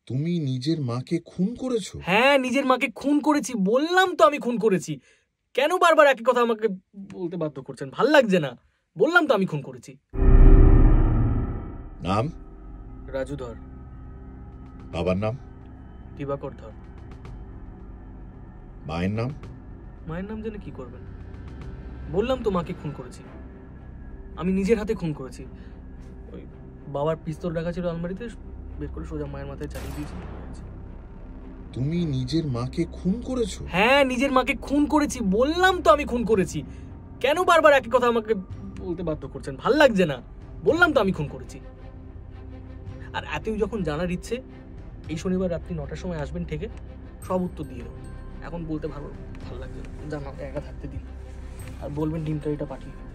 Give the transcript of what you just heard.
তুমি নিজের মাকে খুন করেছো? হ্যাঁ, নিজের মাকে খুন করেছি, বললাম তো আমি খুন করেছি। কেন বারবার একই কথা আমাকে বলতে বাধ্য করছেন? ভাল লাগছে না। বললাম তো আমি খুন করেছি। নাম? রাজু ধর। বাবার নাম? দিবাকর ধর। মায়ের নাম? মায়ের নাম জেনে কি করবেন? বললাম তো মাকে খুন করেছি। আমি নিজের হাতে খুন করেছি। ওই বাবার পিস্তল রাখা ছিল আলমারিতে, বের করে সোজা মায়ের মাথায় চালিয়ে দিয়েছি। তুমি নিজের মাকে খুন করেছো? হ্যাঁ, নিজের মাকে খুন করেছি, বললাম তো আমি খুন করেছি। কেন বারবার একই কথা আমাকে বলতে বাধ্য করছেন? ভাল লাগছে না। বললাম তো আমি খুন করেছি। আর এতই যখন জানার ইচ্ছে, এই শনিবার রাত্রি 9টার সময় আসবেন, থেকে সব উত্তর দিয়ে দেবো। এখন বলতে ভালো লাগছে না, জানা একা থাকতে দিন। আর বলবেন ডিম কারিটা পাঠিয়ে দিন।